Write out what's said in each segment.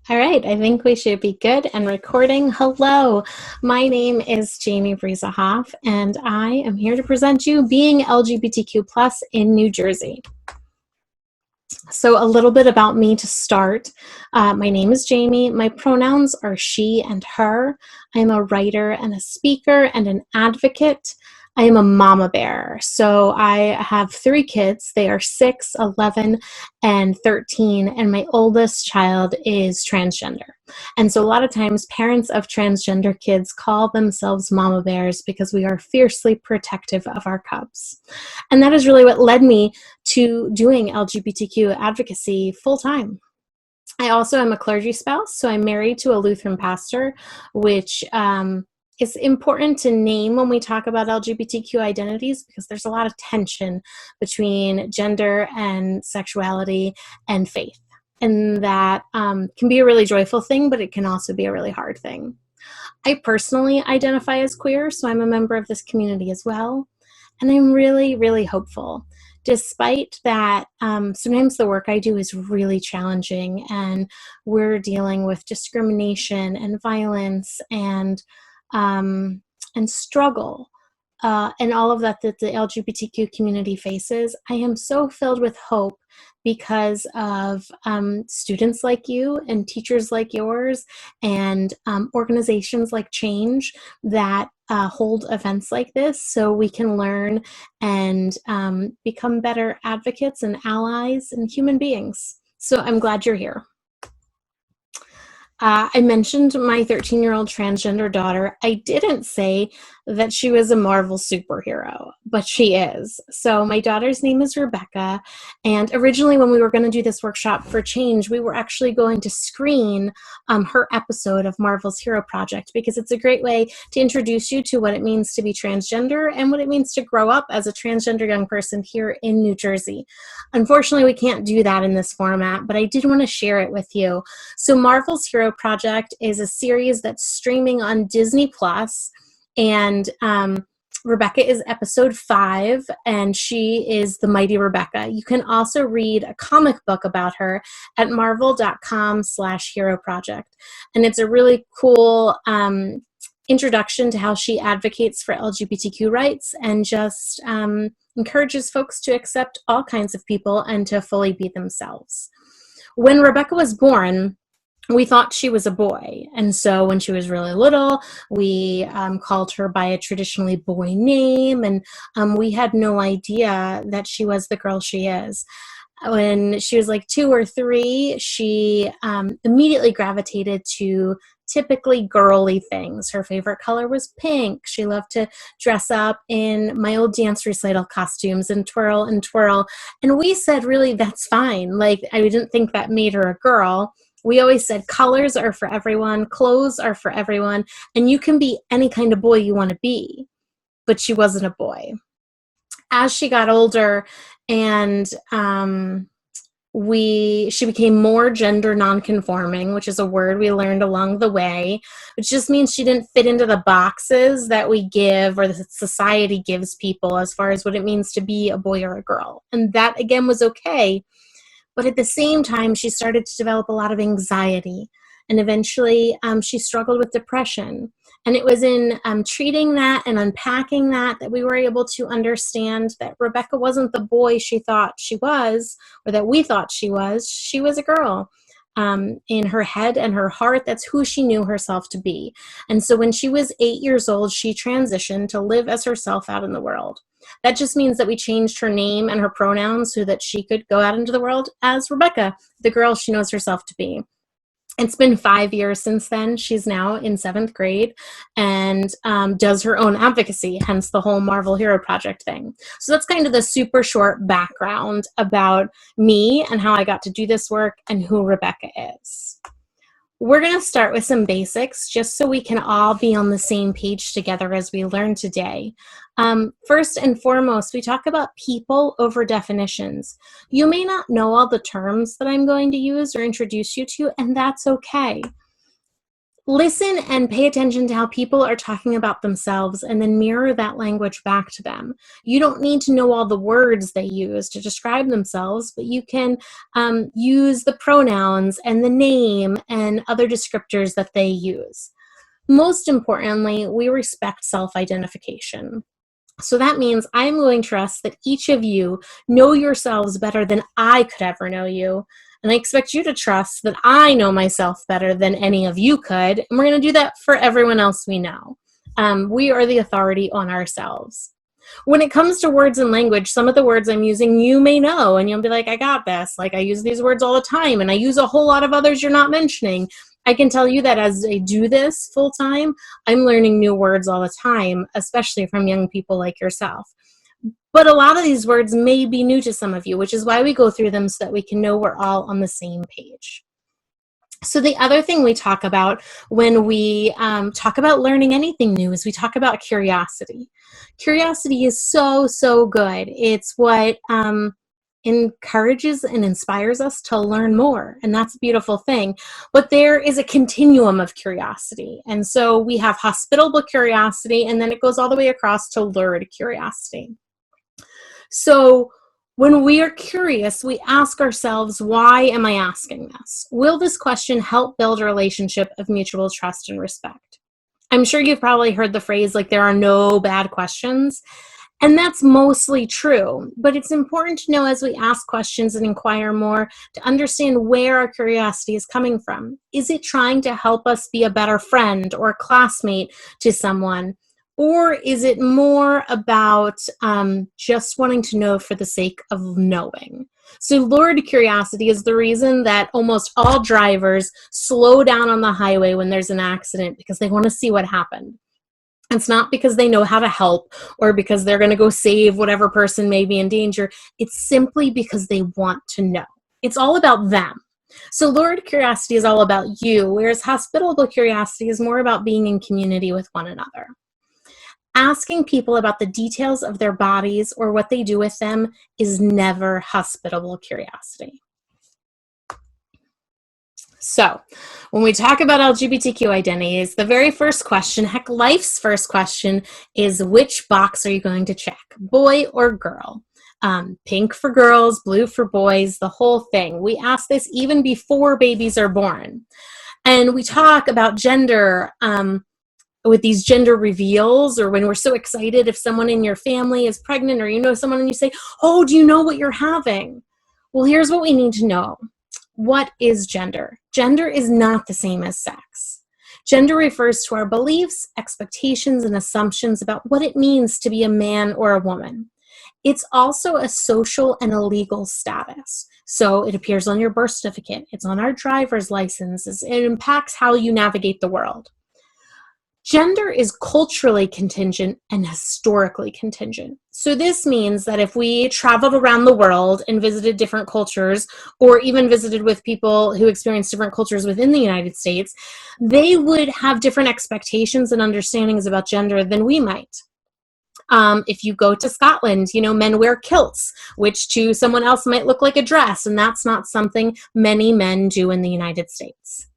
All right, I think we should be good and recording. Hello, my name is Jamie Bruesehoff, and I am here to present you being LGBTQ plus in New Jersey. So a little bit about me to start. My name is Jamie. My pronouns are she and her. I'm a writer and a speaker and an advocate. I am a mama bear. So I have three kids. They are 6, 11, and 13, and my oldest child is transgender. And so a lot of times parents of transgender kids call themselves mama bears because we are fiercely protective of our cubs. And that is really what led me to doing LGBTQ advocacy full time. I also am a clergy spouse, so I'm married to a Lutheran pastor, which is important to name when we talk about LGBTQ identities because there's a lot of tension between gender and sexuality and faith. And that can be a really joyful thing, but it can also be a really hard thing. I personally identify as queer, so I'm a member of this community as well. And I'm really, really hopeful. Despite that, sometimes the work I do is really challenging, and we're dealing with discrimination and violence and struggle and all of that the LGBTQ community faces. I am so filled with hope because of students like you and teachers like yours and organizations like Change that hold events like this so we can learn and become better advocates and allies and human beings. So I'm glad you're here. I mentioned my 13-year-old transgender daughter. I didn't say that she was a Marvel superhero, but she is. So my daughter's name is Rebecca, and originally when we were going to do this workshop for Change, we were actually going to screen her episode of Marvel's Hero Project because it's a great way to introduce you to what it means to be transgender and what it means to grow up as a transgender young person here in New Jersey. Unfortunately, we can't do that in this format, but I did want to share it with you. So Marvel's Hero Project is a series that's streaming on Disney Plus, and Rebecca is episode 5, and she is the mighty Rebecca. You can also read a comic book about her at marvel.com/hero project, and it's a really cool introduction to how she advocates for LGBTQ rights and just encourages folks to accept all kinds of people and to fully be themselves. When Rebecca was born, we thought she was a boy. And so when she was really little, we called her by a traditionally boy name, and we had no idea that she was the girl she is. When she was like 2 or 3, she immediately gravitated to typically girly things. Her favorite color was pink. She loved to dress up in my old dance recital costumes and twirl and twirl. And we said, really, that's fine. Like, I didn't think that made her a girl. We always said colors are for everyone, clothes are for everyone, and you can be any kind of boy you want to be. But she wasn't a boy. As she got older and she became more gender nonconforming, which is a word we learned along the way, which just means she didn't fit into the boxes that we give or that society gives people as far as what it means to be a boy or a girl. And that, again, was okay. But at the same time, she started to develop a lot of anxiety. And eventually, she struggled with depression. And it was in treating that and unpacking that we were able to understand that Rebecca wasn't the boy she thought she was, or that we thought she was. She was a girl. In her head and her heart, that's who she knew herself to be. And so when she was 8 years old, she transitioned to live as herself out in the world. That just means that we changed her name and her pronouns so that she could go out into the world as Rebecca, the girl she knows herself to be. It's been 5 years since then. She's now in 7th grade and does her own advocacy, hence the whole Marvel Hero Project thing. So that's kind of the super short background about me and how I got to do this work and who Rebecca is. We're going to start with some basics just so we can all be on the same page together as we learn today. First and foremost, we talk about people over definitions. You may not know all the terms that I'm going to use or introduce you to, and that's okay. Listen and pay attention to how people are talking about themselves and then mirror that language back to them. You don't need to know all the words they use to describe themselves, but you can use the pronouns and the name and other descriptors that they use. Most importantly, we respect self-identification. So that means I'm going to trust that each of you know yourselves better than I could ever know you. And I expect you to trust that I know myself better than any of you could. And we're going to do that for everyone else we know. We are the authority on ourselves. When it comes to words and language, some of the words I'm using you may know, and you'll be like, I got this. Like, I use these words all the time, and I use a whole lot of others you're not mentioning. I can tell you that as I do this full time, I'm learning new words all the time, especially from young people like yourself. But a lot of these words may be new to some of you, which is why we go through them so that we can know we're all on the same page. So the other thing we talk about when we talk about learning anything new is we talk about curiosity. Curiosity is so, so good. It's what encourages and inspires us to learn more, and that's a beautiful thing. But there is a continuum of curiosity, and so we have hospitable curiosity, and then it goes all the way across to lurid curiosity. So when we are curious, we ask ourselves, why am I asking this? Will this question help build a relationship of mutual trust and respect? I'm sure you've probably heard the phrase, like, there are no bad questions. And that's mostly true. But it's important to know as we ask questions and inquire more to understand where our curiosity is coming from. Is it trying to help us be a better friend or classmate to someone? Or is it more about just wanting to know for the sake of knowing? So lurid curiosity is the reason that almost all drivers slow down on the highway when there's an accident, because they want to see what happened. It's not because they know how to help or because they're going to go save whatever person may be in danger. It's simply because they want to know. It's all about them. So lurid curiosity is all about you, whereas hospitable curiosity is more about being in community with one another. Asking people about the details of their bodies or what they do with them is never hospitable curiosity. So when we talk about LGBTQ identities, the very first question, heck, life's first question, is which box are you going to check, boy or girl? Pink for girls, blue for boys, the whole thing. We ask this even before babies are born. And we talk about gender with these gender reveals, or when we're so excited if someone in your family is pregnant, or you know someone and you say, oh, do you know what you're having? Well, here's what we need to know. What is gender? Gender is not the same as sex. Gender refers to our beliefs, expectations, and assumptions about what it means to be a man or a woman. It's also a social and a legal status. So it appears on your birth certificate. It's on our driver's licenses. It impacts how you navigate the world. Gender is culturally contingent and historically contingent. So this means that if we traveled around the world and visited different cultures, or even visited with people who experience different cultures within the United States, they would have different expectations and understandings about gender than we might. If you go to Scotland, men wear kilts, which to someone else might look like a dress, and that's not something many men do in the United States.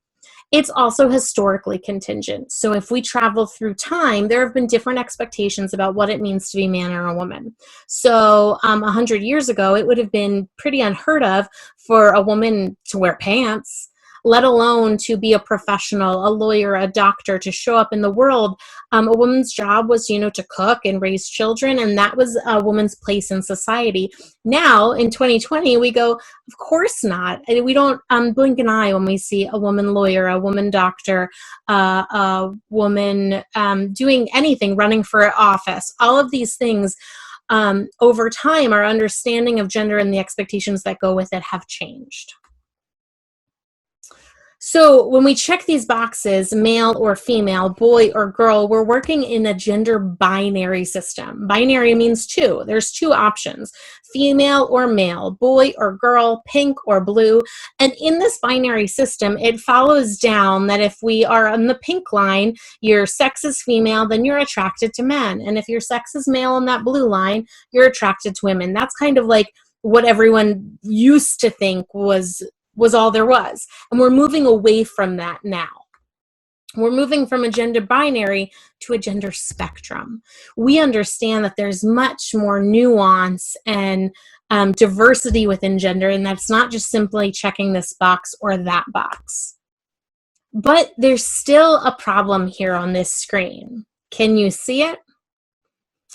It's also historically contingent. So if we travel through time, there have been different expectations about what it means to be a man or a woman. So 100 years ago, it would have been pretty unheard of for a woman to wear pants, let alone to be a professional, a lawyer, a doctor, to show up in the world. A woman's job was, to cook and raise children, and that was a woman's place in society. Now, in 2020, we go, of course not. We don't blink an eye when we see a woman lawyer, a woman doctor, a woman doing anything, running for office. All of these things, over time, our understanding of gender and the expectations that go with it have changed. So when we check these boxes, male or female, boy or girl, we're working in a gender binary system. Binary means two. There's two options, female or male, boy or girl, pink or blue. And in this binary system, it follows down that if we are on the pink line, your sex is female, then you're attracted to men. And if your sex is male on that blue line, you're attracted to women. That's kind of like what everyone used to think was all there was. And we're moving away from that now. We're moving from a gender binary to a gender spectrum. We understand that there's much more nuance and diversity within gender, and that's not just simply checking this box or that box. But there's still a problem here on this screen. Can you see it?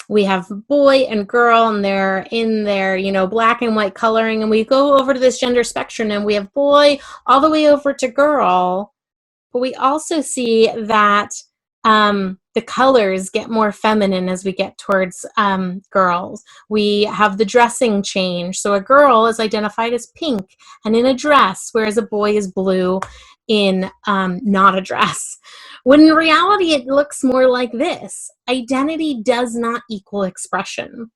We have boy and girl, and they're in their, black and white coloring, and we go over to this gender spectrum, and we have boy all the way over to girl. But we also see that the colors get more feminine as we get towards girls. We have the dressing change. So a girl is identified as pink and in a dress, whereas a boy is blue in not a dress. When in reality, it looks more like this. Identity does not equal expression.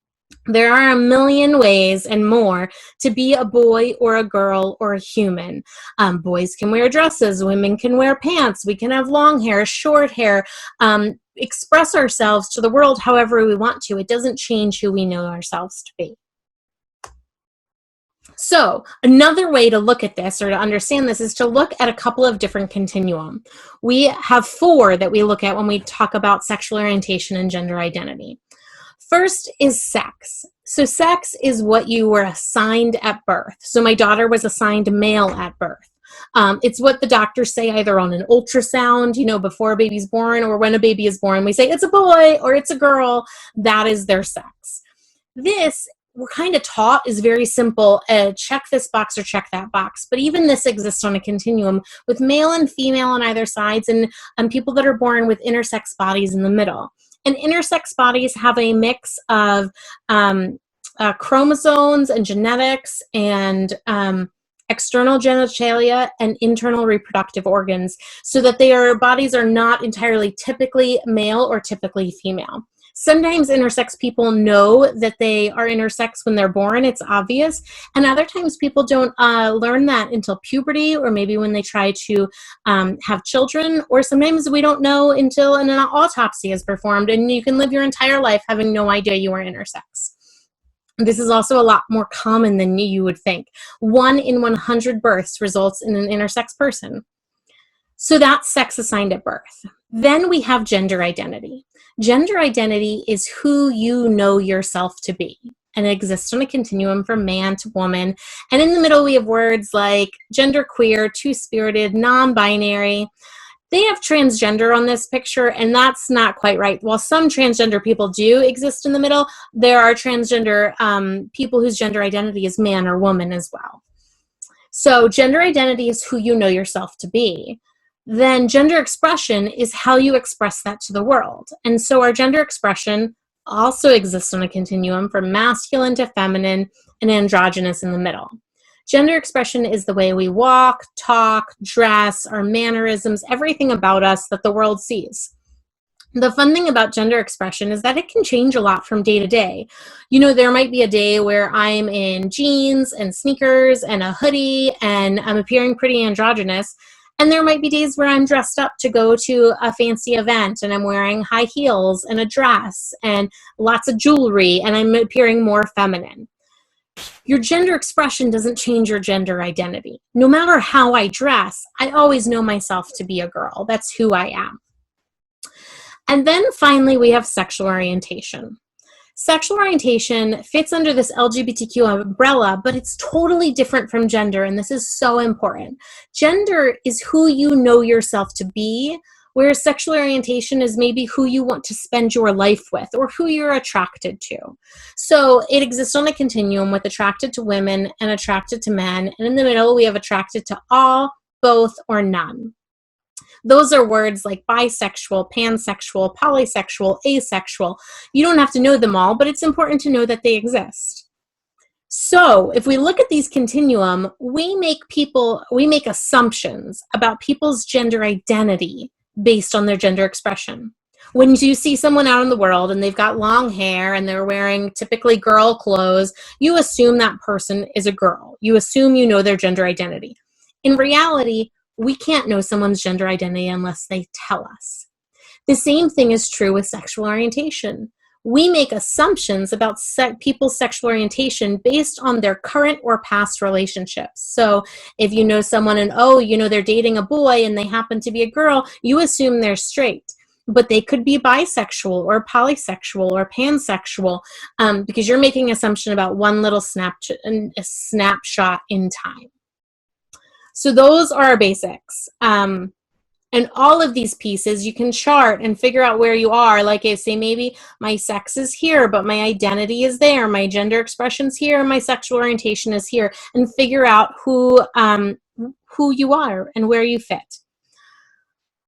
There are a million ways and more to be a boy or a girl or a human. Boys can wear dresses, women can wear pants, we can have long hair, short hair, express ourselves to the world however we want to. It doesn't change who we know ourselves to be. So another way to look at this or to understand this is to look at a couple of different continuum. We have 4 that we look at when we talk about sexual orientation and gender identity. First is sex. So sex is what you were assigned at birth. So my daughter was assigned male at birth. It's what the doctors say either on an ultrasound, before a baby's born, or when a baby is born, we say it's a boy or it's a girl. That is their sex. This, we're kind of taught, is very simple. Check this box or check that box. But even this exists on a continuum with male and female on either sides, and people that are born with intersex bodies in the middle. And intersex bodies have a mix of chromosomes and genetics and external genitalia and internal reproductive organs, so that their bodies are not entirely typically male or typically female. Sometimes intersex people know that they are intersex when they're born, it's obvious, and other times people don't learn that until puberty, or maybe when they try to have children, or sometimes we don't know until an autopsy is performed, and you can live your entire life having no idea you are intersex. This is also a lot more common than you would think. 1 in 100 births results in an intersex person. So that's sex assigned at birth. Then we have gender identity. Gender identity is who you know yourself to be, and it exists on a continuum from man to woman. And in the middle, we have words like genderqueer, two-spirited, non-binary. They have transgender on this picture, and that's not quite right. While some transgender people do exist in the middle, there are transgender people whose gender identity is man or woman as well. So gender identity is who you know yourself to be. Then gender expression is how you express that to the world. And so our gender expression also exists on a continuum from masculine to feminine and androgynous in the middle. Gender expression is the way we walk, talk, dress, our mannerisms, everything about us that the world sees. The fun thing about gender expression is that it can change a lot from day to day. There might be a day where I'm in jeans and sneakers and a hoodie and I'm appearing pretty androgynous. And there might be days where I'm dressed up to go to a fancy event and I'm wearing high heels and a dress and lots of jewelry and I'm appearing more feminine. Your gender expression doesn't change your gender identity. No matter how I dress, I always know myself to be a girl. That's who I am. And then finally, we have sexual orientation. Sexual orientation fits under this LGBTQ umbrella, but it's totally different from gender, and this is so important. Gender is who you know yourself to be, whereas sexual orientation is maybe who you want to spend your life with or who you're attracted to. So it exists on a continuum with attracted to women and attracted to men, and in the middle we have attracted to all, both, or none. Those are words like bisexual, pansexual, polysexual, asexual. You don't have to know them all, but it's important to know that they exist. So if we look at these continuum, we make assumptions about people's gender identity based on their gender expression. When you see someone out in the world and they've got long hair and they're wearing typically girl clothes, you assume that person is a girl. You assume you know their gender identity. In reality, we can't know someone's gender identity unless they tell us. The same thing is true with sexual orientation. we make assumptions about people's sexual orientation based on their current or past relationships. So if you know someone and, oh, you know, they're dating a boy and they happen to be a girl, you assume they're straight. But they could be bisexual or polysexual or pansexual, because you're making an assumption about one little snapshot in time. So those are our basics. And all of these pieces you can chart and figure out where you are. Like I say, maybe my sex is here, but my identity is there. My gender expression's here, my sexual orientation is here. And figure out who you are and where you fit.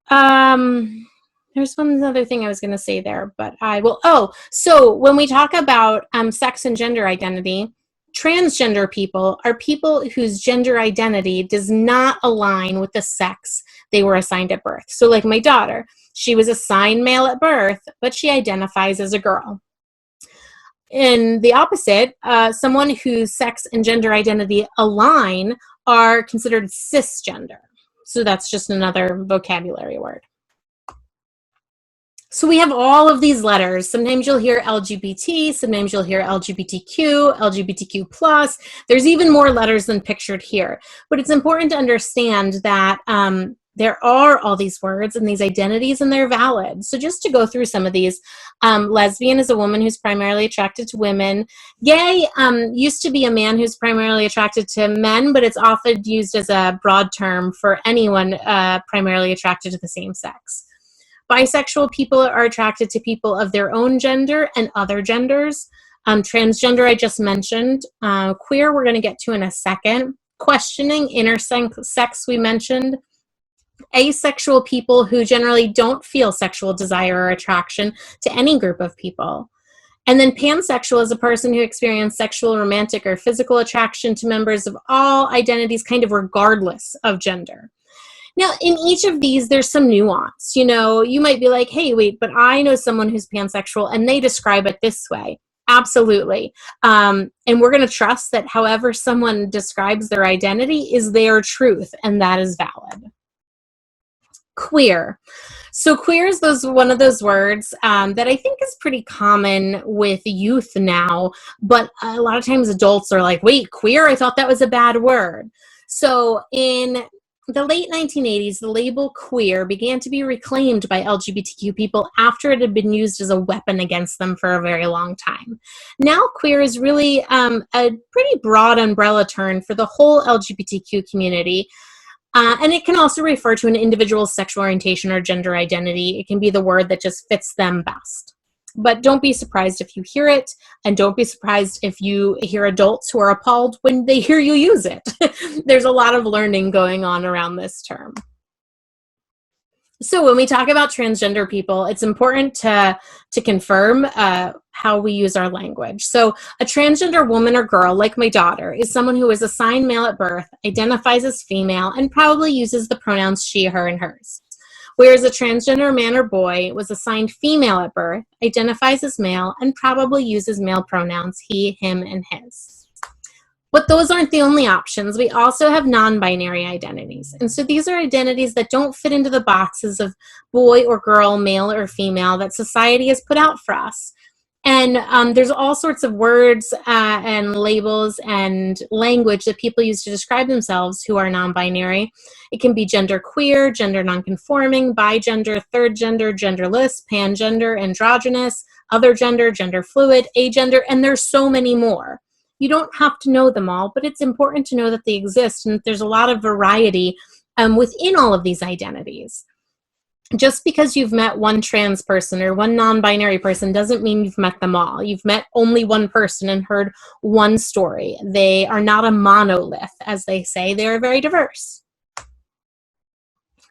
There's one other thing I was going to say there, but I will. Oh, so when we talk about sex and gender identity, transgender people are people whose gender identity does not align with the sex they were assigned at birth. So like my daughter, she was assigned male at birth, but she identifies as a girl. And the opposite, someone whose sex and gender identity align are considered cisgender. So that's just another vocabulary word. So we have all of these letters. Sometimes you'll hear LGBT, sometimes you'll hear LGBTQ, LGBTQ+. There's even more letters than pictured here. But it's important to understand that there are all these words and these identities, and they're valid. So just to go through some of these, lesbian is a woman who's primarily attracted to women. Gay used to be a man who's primarily attracted to men, but it's often used as a broad term for anyone primarily attracted to the same sex. Bisexual people are attracted to people of their own gender and other genders. Transgender, I just mentioned. Queer, we're going to get to in a second. Questioning, intersex, we mentioned. Asexual people who generally don't feel sexual desire or attraction to any group of people. And then pansexual is a person who experiences sexual, romantic, or physical attraction to members of all identities, kind of regardless of gender. Now, in each of these, there's some nuance. You know, you might be like, hey, wait, but I know someone who's pansexual and they describe it this way. Absolutely. And we're going to trust that however someone describes their identity is their truth, and that is valid. Queer. So queer is one of those words that I think is pretty common with youth now, but a lot of times adults are like, wait, queer? I thought that was a bad word. So in the late 1980s, the label queer began to be reclaimed by LGBTQ people after it had been used as a weapon against them for a very long time. Now, queer is really a pretty broad umbrella term for the whole LGBTQ community. And it can also refer to an individual's sexual orientation or gender identity. It can be the word that just fits them best. But don't be surprised if you hear it, and don't be surprised if you hear adults who are appalled when they hear you use it. There's a lot of learning going on around this term. So when we talk about transgender people, it's important to confirm how we use our language. So a transgender woman or girl, like my daughter, is someone who is assigned male at birth, identifies as female, and probably uses the pronouns she, her, and hers. Whereas a transgender man or boy was assigned female at birth, identifies as male, and probably uses male pronouns he, him, and his. But those aren't the only options. We also have non-binary identities. And so these are identities that don't fit into the boxes of boy or girl, male or female that society has put out for us. And there's all sorts of words and labels and language that people use to describe themselves who are non-binary. It can be gender queer, gender non-conforming, bigender, third gender, genderless, pangender, androgynous, other gender, gender fluid, agender, and there's so many more. You don't have to know them all, but it's important to know that they exist and that there's a lot of variety within all of these identities. Just because you've met one trans person or one non-binary person doesn't mean you've met them all. You've met only one person and heard one story. They are not a monolith, as they say. They're very diverse.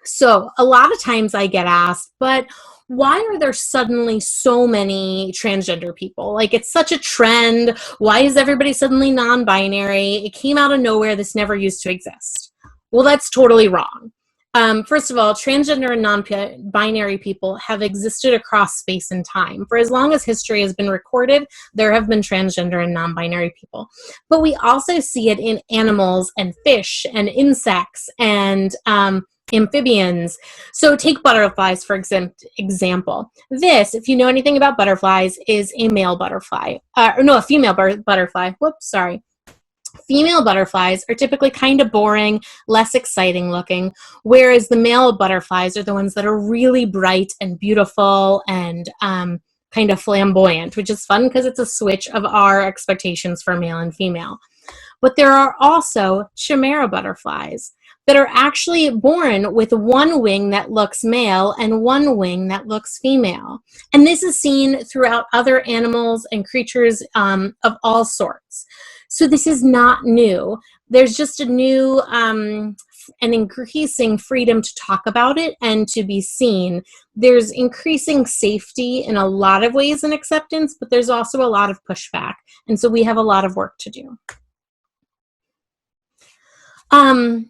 So a lot of times I get asked, but why are there suddenly so many transgender people? Like, it's such a trend. Why is everybody suddenly non-binary? It came out of nowhere. This never used to exist. Well, that's totally wrong. First of all, transgender and non-binary people have existed across space and time. For as long as history has been recorded, there have been transgender and non-binary people. But we also see it in animals and fish and insects and amphibians. So take butterflies, for example. This, if you know anything about butterflies, is a male butterfly. A female butterfly. Whoops, sorry. Female butterflies are typically kind of boring, less exciting looking, whereas the male butterflies are the ones that are really bright and beautiful and kind of flamboyant, which is fun because it's a switch of our expectations for male and female. But there are also chimera butterflies that are actually born with one wing that looks male and one wing that looks female. And this is seen throughout other animals and creatures of all sorts. So this is not new. There's just a new and increasing freedom to talk about it and to be seen. There's increasing safety in a lot of ways and acceptance, but there's also a lot of pushback. And so we have a lot of work to do.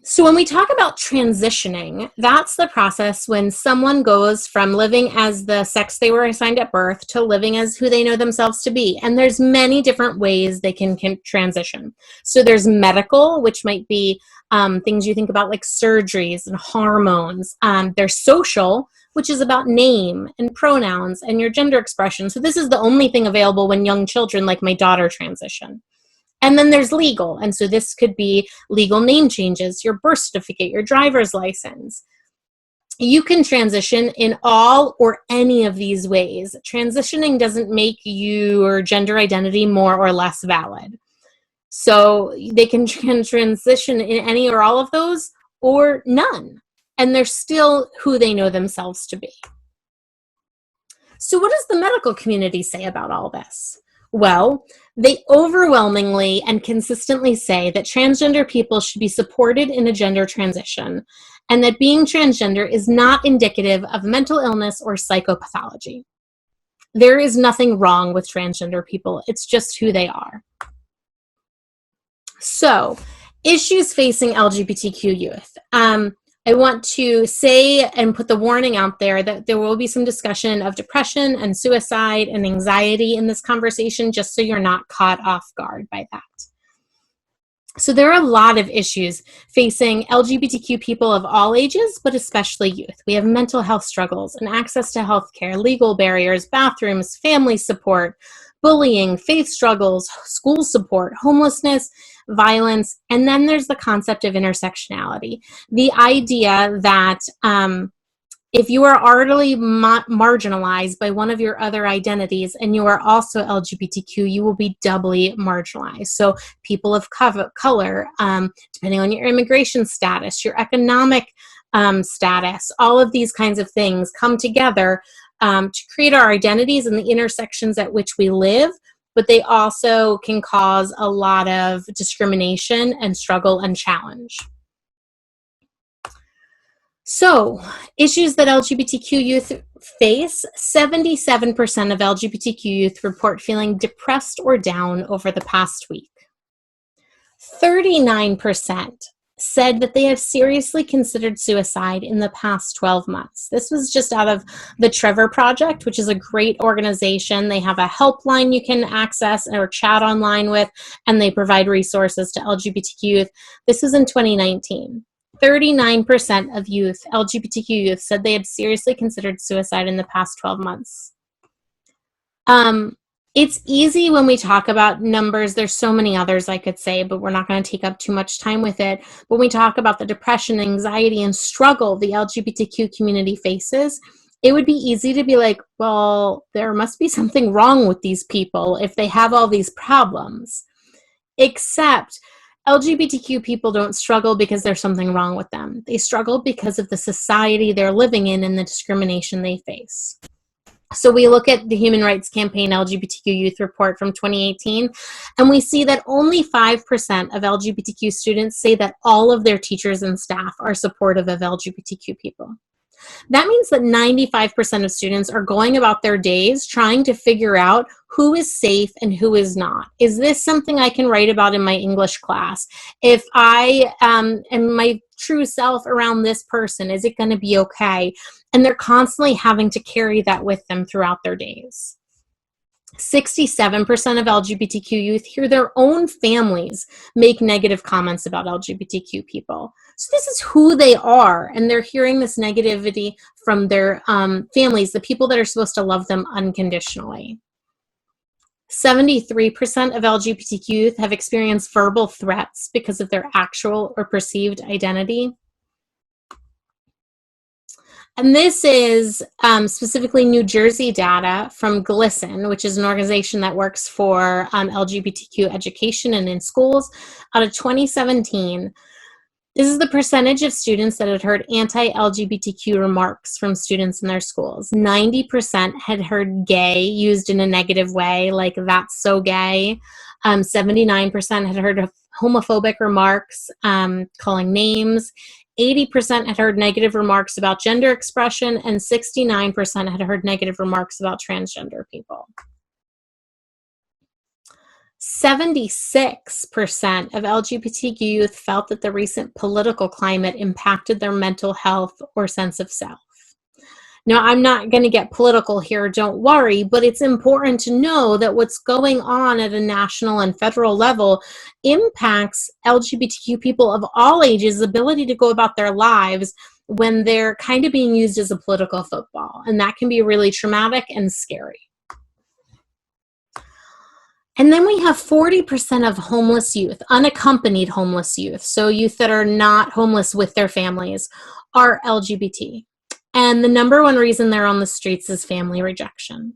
So when we talk about transitioning, that's the process when someone goes from living as the sex they were assigned at birth to living as who they know themselves to be. And there's many different ways they can transition. So there's medical, which might be things you think about like surgeries and hormones. There's social, which is about name and pronouns and your gender expression. So this is the only thing available when young children like my daughter transition. And then there's legal. And so this could be legal name changes, your birth certificate, your driver's license. You can transition in all or any of these ways. Transitioning doesn't make your gender identity more or less valid. So they can transition in any or all of those or none. And they're still who they know themselves to be. So what does the medical community say about all this? Well, they overwhelmingly and consistently say that transgender people should be supported in a gender transition and that being transgender is not indicative of mental illness or psychopathology. There is nothing wrong with transgender people. It's just who they are. So, issues facing LGBTQ youth. I want to say and put the warning out there that there will be some discussion of depression and suicide and anxiety in this conversation, just so you're not caught off guard by that. So there are a lot of issues facing LGBTQ people of all ages, but especially youth. We have mental health struggles and access to healthcare, legal barriers, bathrooms, family support, bullying, faith struggles, school support, homelessness, violence, and then there's the concept of intersectionality. The idea that if you are already marginalized by one of your other identities and you are also LGBTQ, you will be doubly marginalized. So people of color, depending on your immigration status, your economic status, all of these kinds of things come together to create our identities and the intersections at which we live, but they also can cause a lot of discrimination and struggle and challenge. So, issues that LGBTQ youth face, 77% of LGBTQ youth report feeling depressed or down over the past week. 39% said that they have seriously considered suicide in the past 12 months. This was just out of the Trevor Project, which is a great organization. They have a helpline you can access or chat online with, and they provide resources to LGBTQ youth. This was in 2019. 39% of youth, LGBTQ youth, said they had seriously considered suicide in the past 12 months. It's easy when we talk about numbers. There's so many others I could say, but we're not going to take up too much time with it. When we talk about the depression, anxiety, and struggle the LGBTQ community faces, it would be easy to be like, well, there must be something wrong with these people if they have all these problems. Except LGBTQ people don't struggle because there's something wrong with them. They struggle because of the society they're living in and the discrimination they face. So we look at the Human Rights Campaign LGBTQ Youth Report from 2018, and we see that only 5% of LGBTQ students say that all of their teachers and staff are supportive of LGBTQ people. That means that 95% of students are going about their days trying to figure out who is safe and who is not. Is this something I can write about in my English class? If I am my true self around this person, is it going to be okay? And they're constantly having to carry that with them throughout their days. 67% of LGBTQ youth hear their own families make negative comments about LGBTQ people. So this is who they are, and they're hearing this negativity from their families, the people that are supposed to love them unconditionally. 73% of LGBTQ youth have experienced verbal threats because of their actual or perceived identity. And this is specifically New Jersey data from GLSEN, which is an organization that works for LGBTQ education and in schools. Out of 2017, this is the percentage of students that had heard anti-LGBTQ remarks from students in their schools. 90% had heard gay used in a negative way, like that's so gay. 79% had heard homophobic remarks, calling names. 80% had heard negative remarks about gender expression, and 69% had heard negative remarks about transgender people. 76% of LGBTQ youth felt that the recent political climate impacted their mental health or sense of self. Now, I'm not going to get political here, don't worry, but it's important to know that what's going on at a national and federal level impacts LGBTQ people of all ages' ability to go about their lives when they're kind of being used as a political football. And that can be really traumatic and scary. And then we have 40% of homeless youth, unaccompanied homeless youth, so youth that are not homeless with their families, are LGBT. And the number one reason they're on the streets is family rejection.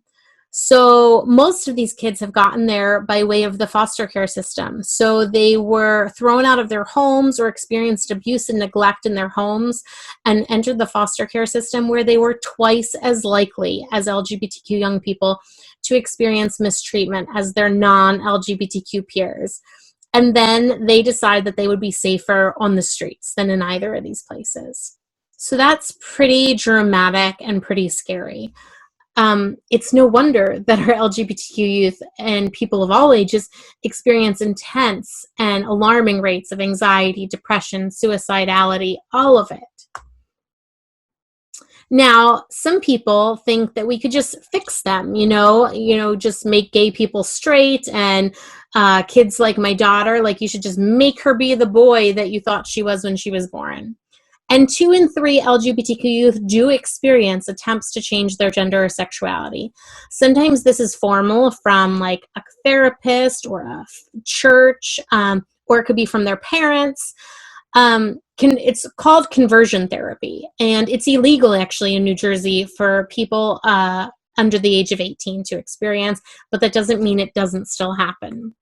So most of these kids have gotten there by way of the foster care system. So they were thrown out of their homes or experienced abuse and neglect in their homes and entered the foster care system, where they were twice as likely as LGBTQ young people to experience mistreatment as their non-LGBTQ peers. And then they decide that they would be safer on the streets than in either of these places. So that's pretty dramatic and pretty scary. It's no wonder that our LGBTQ youth and people of all ages experience intense and alarming rates of anxiety, depression, suicidality, all of it. Now, some people think that we could just fix them, just make gay people straight, and kids like my daughter, like you should just make her be the boy that you thought she was when she was born. And 2 in 3 LGBTQ youth do experience attempts to change their gender or sexuality. Sometimes this is formal from like a therapist or a church, or it could be from their parents. It's called conversion therapy, and it's illegal actually in New Jersey for people under the age of 18 to experience, but that doesn't mean it doesn't still happen.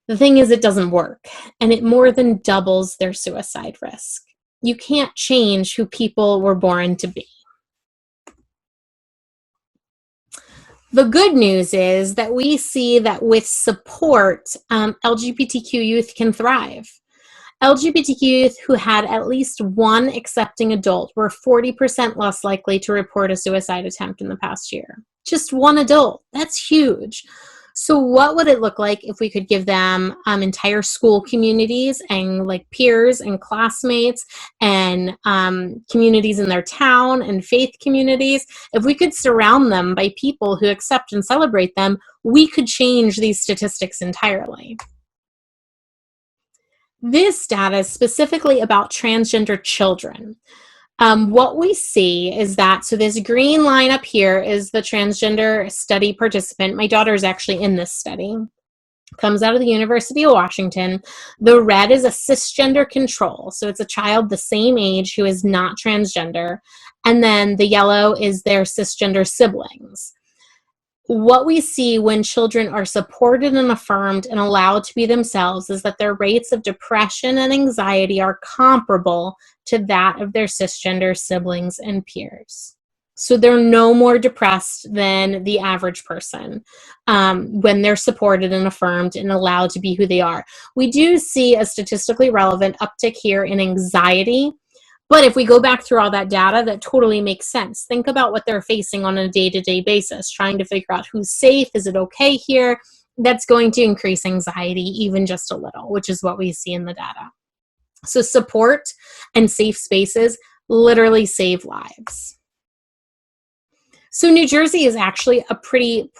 The thing is, it doesn't work, and it more than doubles their suicide risk. You can't change who people were born to be. The good news is that we see that with support, LGBTQ youth can thrive. LGBTQ youth who had at least one accepting adult were 40% less likely to report a suicide attempt in the past year. Just one adult. That's huge. So what would it look like if we could give them entire school communities and like peers and classmates and communities in their town and faith communities? If we could surround them by people who accept and celebrate them, we could change these statistics entirely. This data is specifically about transgender children. What we see is that, so this green line up here is the transgender study participant. My daughter is actually in this study. Comes out of the University of Washington. The red is a cisgender control. So it's a child the same age who is not transgender. And then the yellow is their cisgender siblings. What we see when children are supported and affirmed and allowed to be themselves is that their rates of depression and anxiety are comparable to that of their cisgender siblings and peers. So they're no more depressed than the average person when they're supported and affirmed and allowed to be who they are. We do see a statistically relevant uptick here in anxiety. But if we go back through all that data, that totally makes sense. Think about what they're facing on a day-to-day basis, trying to figure out who's safe, is it okay here? That's going to increase anxiety even just a little, which is what we see in the data. So support and safe spaces literally save lives. So New Jersey is actually a pretty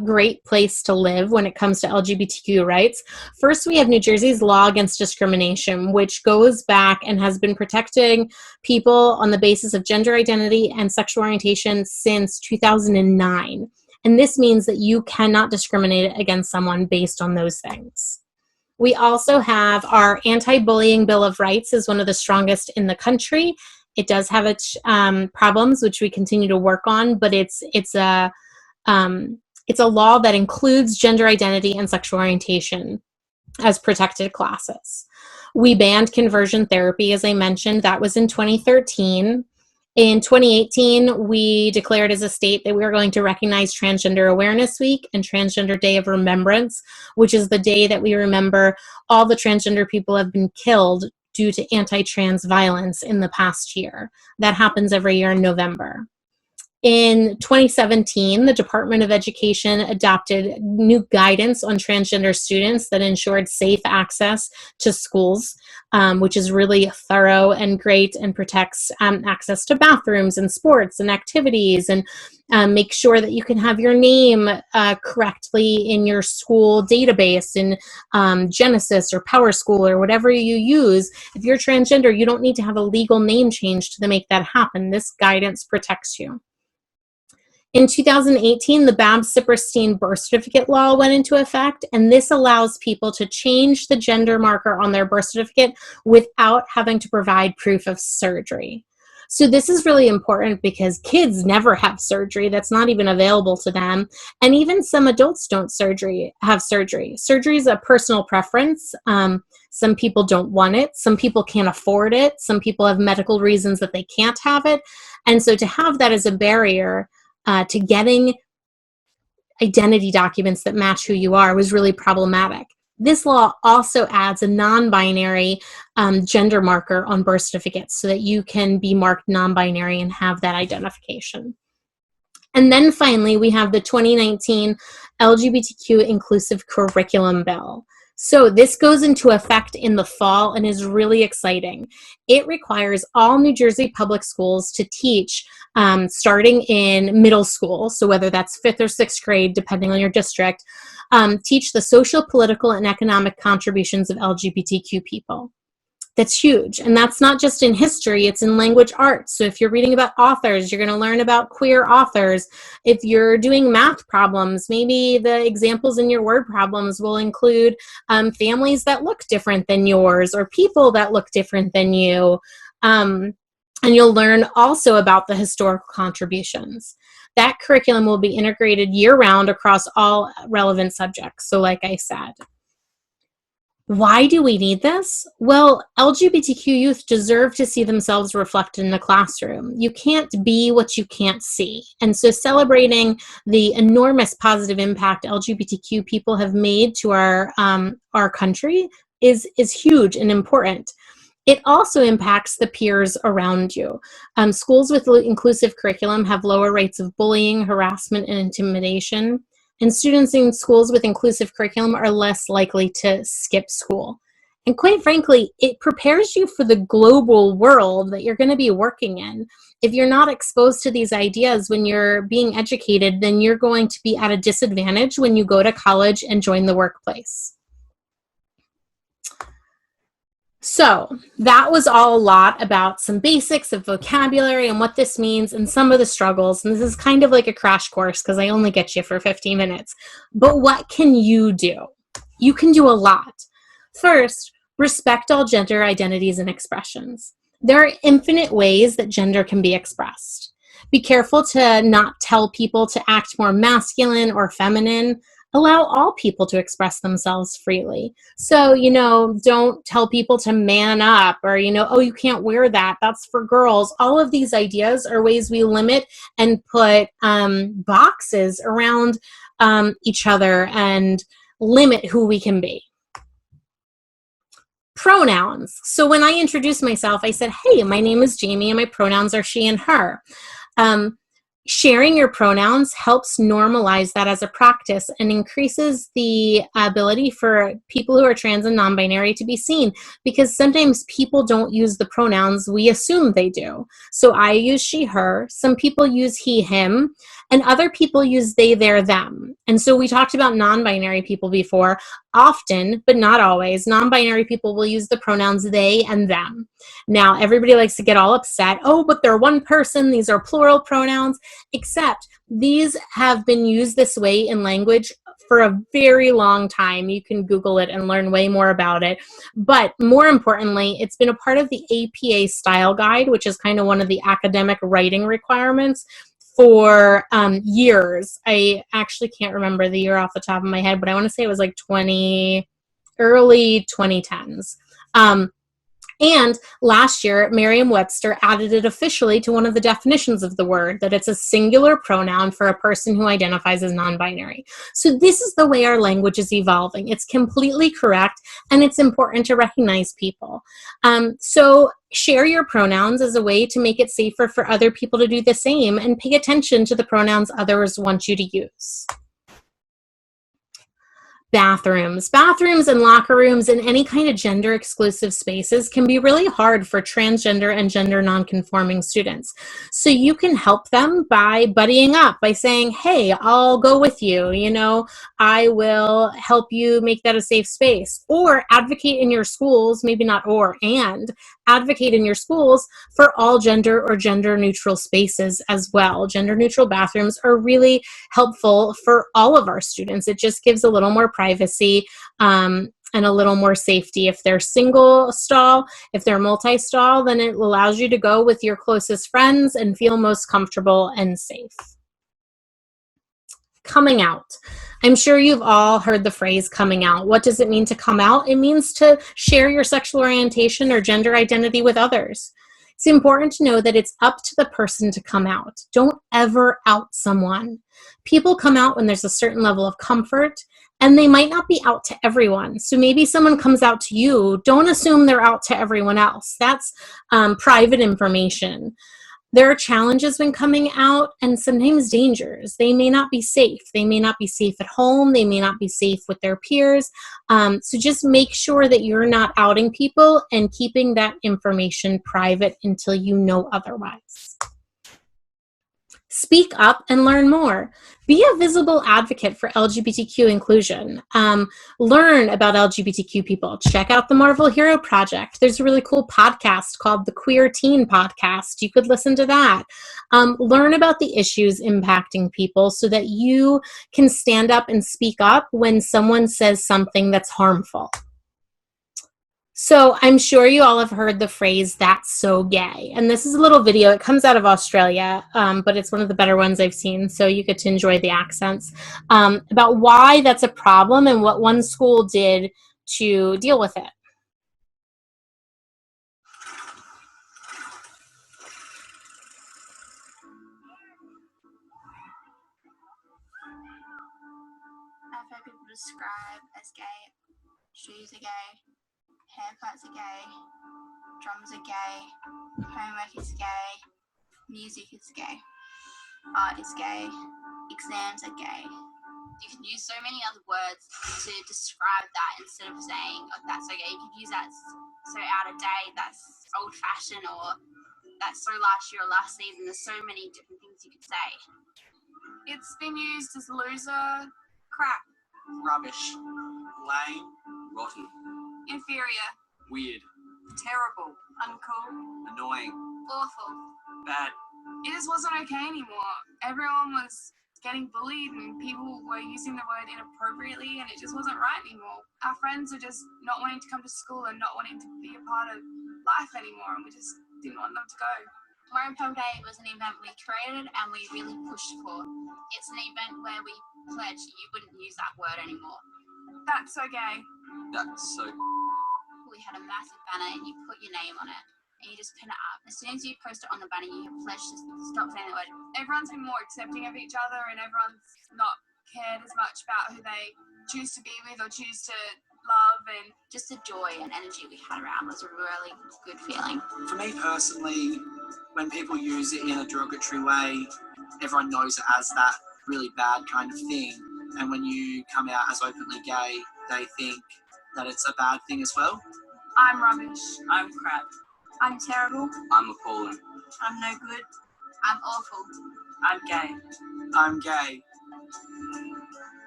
great place to live when it comes to LGBTQ rights. First, we have New Jersey's law against discrimination, which goes back and has been protecting people on the basis of gender identity and sexual orientation since 2009. And this means that you cannot discriminate against someone based on those things. We also have our anti-bullying Bill of Rights is one of the strongest in the country. It does have its problems, which we continue to work on, but it's a law that includes gender identity and sexual orientation as protected classes. We banned conversion therapy, as I mentioned. That was in 2013. In 2018, we declared as a state that we were going to recognize Transgender Awareness Week and Transgender Day of Remembrance, which is the day that we remember all the transgender people have been killed due to anti-trans violence in the past year. That happens every year in November. In 2017, the Department of Education adopted new guidance on transgender students that ensured safe access to schools, which is really thorough and great and protects access to bathrooms and sports and activities, and make sure that you can have your name correctly in your school database in Genesis or PowerSchool or whatever you use. If you're transgender, you don't need to have a legal name change to make that happen. This guidance protects you. In 2018, the Babs-Sipperstein birth certificate law went into effect, and this allows people to change the gender marker on their birth certificate without having to provide proof of surgery. So this is really important because kids never have surgery. That's not even available to them. And even some adults don't have surgery. Surgery is a personal preference. Some people don't want it. Some people can't afford it. Some people have medical reasons that they can't have it. And so to have that as a barrier to getting identity documents that match who you are was really problematic. This law also adds a non-binary gender marker on birth certificates so that you can be marked non-binary and have that identification. And then finally, we have the 2019 LGBTQ Inclusive Curriculum Bill. So this goes into effect in the fall and is really exciting. It requires all New Jersey public schools to teach starting in middle school, so whether that's 5th or 6th grade, depending on your district, teach the social, political, and economic contributions of LGBTQ people. That's huge. And that's not just in history, it's in language arts. So if you're reading about authors, you're going to learn about queer authors. If you're doing math problems, maybe the examples in your word problems will include families that look different than yours or people that look different than you. And you'll learn also about the historical contributions. That curriculum will be integrated year-round across all relevant subjects. So like I said, why do we need this? Well, LGBTQ youth deserve to see themselves reflected in the classroom. You can't be what you can't see. And so celebrating the enormous positive impact LGBTQ people have made to our country is huge and important. It also impacts the peers around you. Schools with inclusive curriculum have lower rates of bullying, harassment, and intimidation. And students in schools with inclusive curriculum are less likely to skip school. And quite frankly, it prepares you for the global world that you're going to be working in. If you're not exposed to these ideas when you're being educated, then you're going to be at a disadvantage when you go to college and join the workplace. So that was all a lot about some basics of vocabulary and what this means and some of the struggles. And this is kind of like a crash course because I only get you for 15 minutes. But what can you do? You can do a lot. First, respect all gender identities and expressions. There are infinite ways that gender can be expressed. Be careful to not tell people to act more masculine or feminine. Allow all people to express themselves freely. So, don't tell people to man up or, oh, you can't wear that. That's for girls. All of these ideas are ways we limit and put boxes around each other and limit who we can be. Pronouns. So when I introduced myself, I said, hey, my name is Jamie and my pronouns are she and her. Sharing your pronouns helps normalize that as a practice and increases the ability for people who are trans and non-binary to be seen, because sometimes people don't use the pronouns we assume they do. So I use she, her, some people use he, him, and other people use they, their, them. And so we talked about non-binary people before. Often, but not always, non-binary people will use the pronouns they and them. Now, everybody likes to get all upset. Oh, but they're one person. These are plural pronouns. Except these have been used this way in language for a very long time. You can Google it and learn way more about it. But more importantly, it's been a part of the APA style guide, which is kind of one of the academic writing requirements for years. I actually can't remember the year off the top of my head, but I want to say it was like early 2010s. And last year, Merriam-Webster added it officially to one of the definitions of the word, that it's a singular pronoun for a person who identifies as non-binary. So this is the way our language is evolving. It's completely correct, and it's important to recognize people. So share your pronouns as a way to make it safer for other people to do the same, and pay attention to the pronouns others want you to use. Bathrooms and locker rooms and any kind of gender exclusive spaces can be really hard for transgender and gender nonconforming students. So you can help them by buddying up, by saying, hey, I'll go with you, I will help you make that a safe space. Or advocate in your schools, maybe not and advocate in your schools for all gender or gender neutral spaces as well. Gender neutral bathrooms are really helpful for all of our students. It just gives a little more privacy and a little more safety. If they're single stall, if they're multi-stall, then it allows you to go with your closest friends and feel most comfortable and safe. Coming out. I'm sure you've all heard the phrase coming out. What does it mean to come out? It means to share your sexual orientation or gender identity with others. It's important to know that it's up to the person to come out. Don't ever out someone. People come out when there's a certain level of comfort, and they might not be out to everyone. So maybe someone comes out to you. Don't assume they're out to everyone else. That's private information. There are challenges when coming out, and sometimes dangers. They may not be safe. They may not be safe at home. They may not be safe with their peers. So just make sure that you're not outing people and keeping that information private until you know otherwise. Speak up and learn more. Be a visible advocate for LGBTQ inclusion. Learn about LGBTQ people. Check out the Marvel Hero Project. There's a really cool podcast called the Queer Teen Podcast. You could listen to that. Learn about the issues impacting people so that you can stand up and speak up when someone says something that's harmful. So I'm sure you all have heard the phrase, that's so gay. And this is a little video. It comes out of Australia, but it's one of the better ones I've seen, so you get to enjoy the accents, about why that's a problem and what one school did to deal with it. I've heard people describe as gay, shoes are gay, haircuts are gay, drums are gay, homework is gay, music is gay, art is gay, exams are gay. You can use so many other words to describe that instead of saying, oh, that's okay. You could use that so out of date, that's old fashioned, or that's so last year or last season. There's so many different things you could say. It's been used as loser, crap, rubbish, lame, rotten, inferior, weird, terrible, uncool, annoying, awful. bad. It just wasn't okay anymore. Everyone was getting bullied and people were using the word inappropriately, and it just wasn't right anymore. Our friends were just not wanting to come to school and not wanting to be a part of life anymore, and we just didn't want them to go. Maroon Pub Day was an event we created and we really pushed for. It's an event where we pledged you wouldn't use that word anymore. That's so gay. That's so. We had a massive banner and you put your name on it and you just pin it up. As soon as you post it on the banner, you have pledged to stop saying the word. Everyone's been more accepting of each other, and everyone's not cared as much about who they choose to be with or choose to love, and just the joy and energy we had around was a really good feeling. For me personally, when people use it in a derogatory way, everyone knows it as that really bad kind of thing. And when you come out as openly gay, they think that it's a bad thing as well. I'm rubbish. I'm crap. I'm terrible. I'm appalling. I'm no good. I'm awful. I'm gay. I'm gay.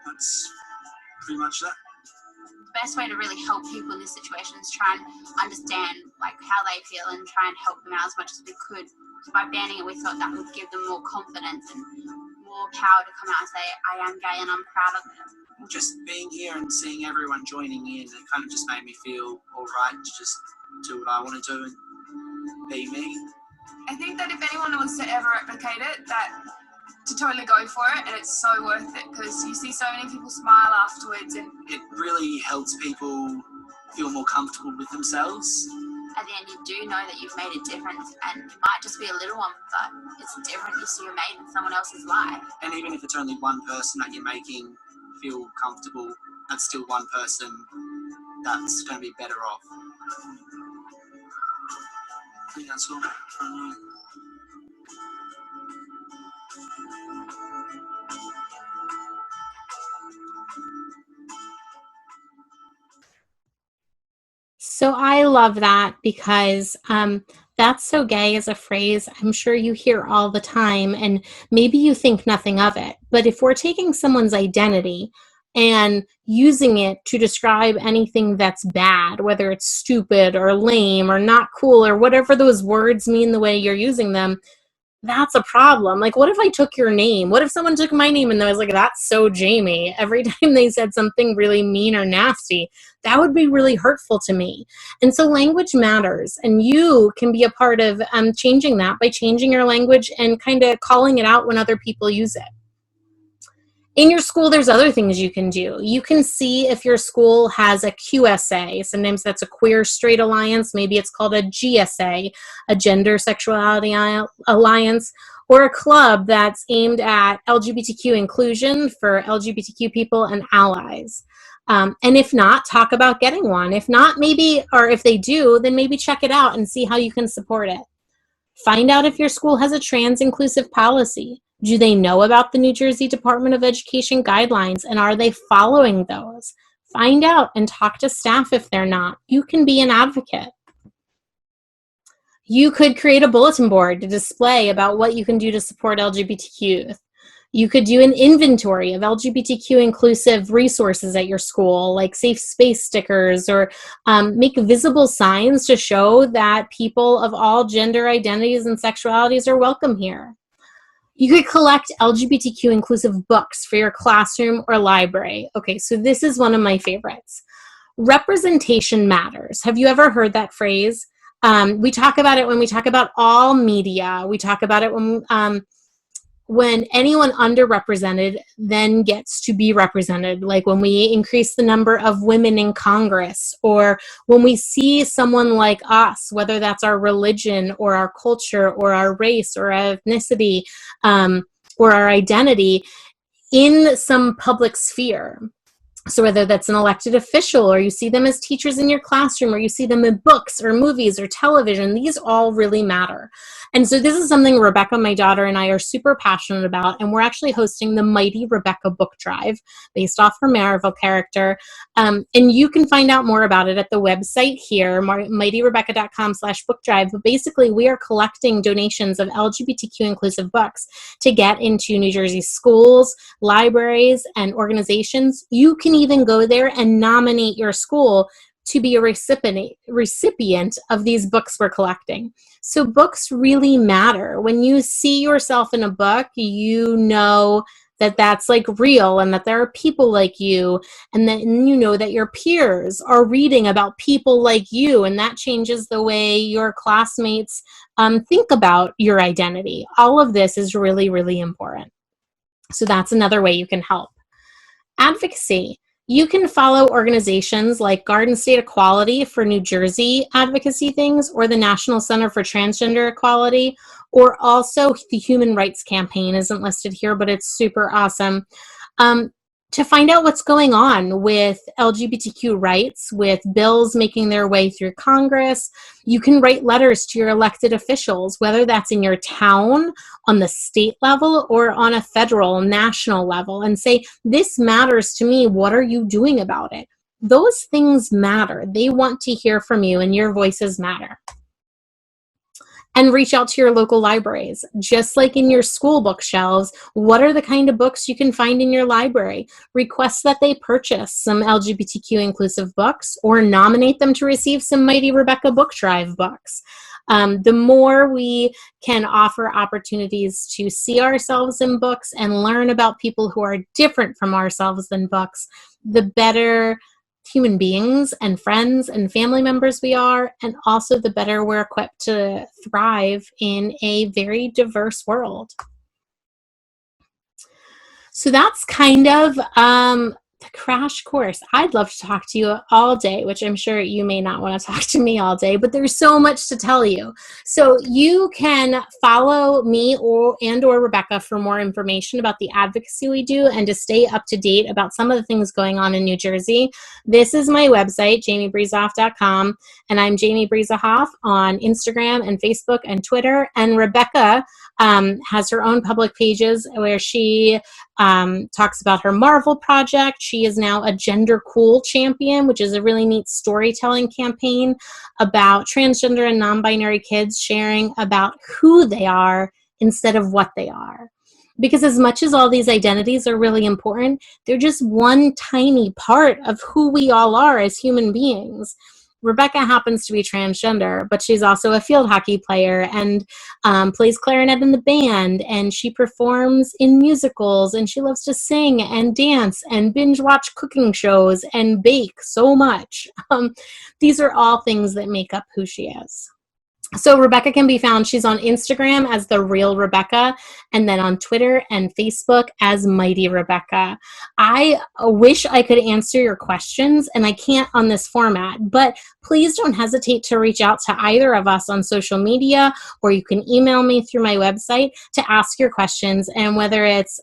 That's pretty much that. The best way to really help people in this situation is try and understand like how they feel and try and help them out as much as we could. So by banning it, we thought that would give them more confidence and more power to come out and say, I am gay and I'm proud of it. Just being here and seeing everyone joining in, it kind of just made me feel all right to just do what I want to do and be me. I think that if anyone was to ever replicate it, that to totally go for it, and it's so worth it because you see so many people smile afterwards, and It really helps people feel more comfortable with themselves. At the end, you do know that you've made a difference, and it might just be a little one, but it's different if you're made in someone else's life. And even if it's only one person that you're making feel comfortable, that's still one person that's going to be better off. I think that's all from me. So I love that because that's so gay as a phrase I'm sure you hear all the time, and maybe you think nothing of it. But if we're taking someone's identity and using it to describe anything that's bad, whether it's stupid or lame or not cool or whatever those words mean the way you're using them, that's a problem. Like, what if I took your name? What if someone took my name and I was like, that's so Jamie? Every time they said something really mean or nasty, that would be really hurtful to me. And so language matters. And you can be a part of changing that by changing your language and kind of calling it out when other people use it. In your school, there's other things you can do. You can see if your school has a QSA. Sometimes that's a queer straight alliance. Maybe it's called a GSA, a gender sexuality alliance, or a club that's aimed at LGBTQ inclusion for LGBTQ people and allies. And if not, talk about getting one. If not, maybe, or if they do, then maybe check it out and see how you can support it. Find out if your school has a trans inclusive policy. Do they know about the New Jersey Department of Education guidelines, and are they following those? Find out and talk to staff if they're not. You can be an advocate. You could create a bulletin board to display about what you can do to support LGBTQ youth. You could do an inventory of LGBTQ inclusive resources at your school, like safe space stickers, or make visible signs to show that people of all gender identities and sexualities are welcome here. You could collect LGBTQ inclusive books for your classroom or library. Okay, so this is one of my favorites. Representation matters. Have you ever heard that phrase? We talk about it when we talk about all media. We talk about it when anyone underrepresented then gets to be represented, like when we increase the number of women in Congress, or when we see someone like us, whether that's our religion or our culture or our race or our ethnicity or our identity in some public sphere. So whether that's an elected official, or you see them as teachers in your classroom, or you see them in books or movies or television, these all really matter. And so this is something Rebecca, my daughter, and I are super passionate about, and we're actually hosting the Mighty Rebecca Book Drive based off her Marvel character. And you can find out more about it at the website here, mightyrebecca.com/book drive. But basically, we are collecting donations of LGBTQ inclusive books to get into New Jersey schools, libraries, and organizations. You can even go there and nominate your school to be a recipient of these books we're collecting. So books really matter. When you see yourself in a book, you know that that's like real, and that there are people like you, and then you know that your peers are reading about people like you, and that changes the way your classmates think about your identity. All of this is really, really important. So that's another way you can help. Advocacy. You can follow organizations like Garden State Equality for New Jersey advocacy things, or the National Center for Transgender Equality, or also the Human Rights Campaign isn't listed here, but it's super awesome. to find out what's going on with LGBTQ rights, with bills making their way through Congress. You can write letters to your elected officials, whether that's in your town, on the state level, or on a federal, national level, and say, this matters to me. What are you doing about it? Those things matter. They want to hear from you, and your voices matter. And reach out to your local libraries. Just like in your school bookshelves, what are the kind of books you can find in your library? Request that they purchase some LGBTQ inclusive books, or nominate them to receive some Mighty Rebecca Book Drive books. The more we can offer opportunities to see ourselves in books and learn about people who are different from ourselves in books, the better human beings and friends and family members we are, and also the better we're equipped to thrive in a very diverse world. So that's kind of the crash course. I'd love to talk to you all day, which I'm sure you may not want to talk to me all day, but there's so much to tell you. So you can follow me or Rebecca for more information about the advocacy we do and to stay up to date about some of the things going on in New Jersey. This is my website, jamiebruesehoff.com, and I'm Jamie Bruesehoff on Instagram and Facebook and Twitter. And Rebecca has her own public pages where she talks about her Marvel project. She is now a Gender Cool champion, which is a really neat storytelling campaign about transgender and non-binary kids sharing about who they are instead of what they are. Because as much as all these identities are really important, they're just one tiny part of who we all are as human beings. Rebecca happens to be transgender, but she's also a field hockey player and plays clarinet in the band, and she performs in musicals, and she loves to sing and dance and binge watch cooking shows and bake so much. These are all things that make up who she is. So Rebecca can be found, she's on Instagram as The Real Rebecca, and then on Twitter and Facebook as Mighty Rebecca. I wish I could answer your questions, and I can't on this format, but please don't hesitate to reach out to either of us on social media, or you can email me through my website to ask your questions. And whether it's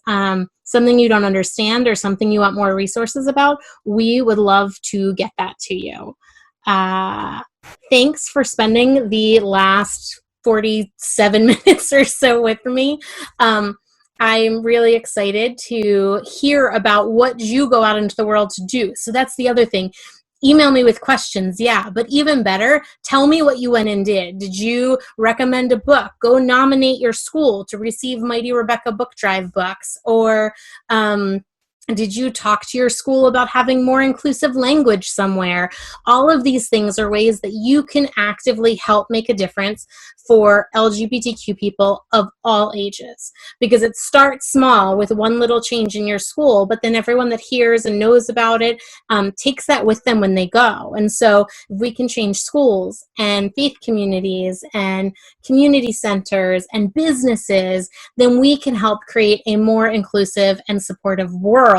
something you don't understand or something you want more resources about, we would love to get that to you. Thanks for spending the last 47 minutes or so with me. I'm really excited to hear about what you go out into the world to do. So that's the other thing. Email me with questions, yeah, but even better, tell me what you went and did. Did you recommend a book? Go nominate your school to receive Mighty Rebecca Book Drive books, or did you talk to your school about having more inclusive language somewhere? All of these things are ways that you can actively help make a difference for LGBTQ people of all ages. Because it starts small with one little change in your school, but then everyone that hears and knows about it takes that with them when they go. And so if we can change schools and faith communities and community centers and businesses, then we can help create a more inclusive and supportive world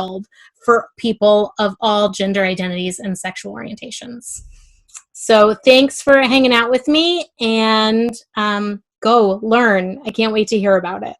for people of all gender identities and sexual orientations. So thanks for hanging out with me, and go learn. I can't wait to hear about it.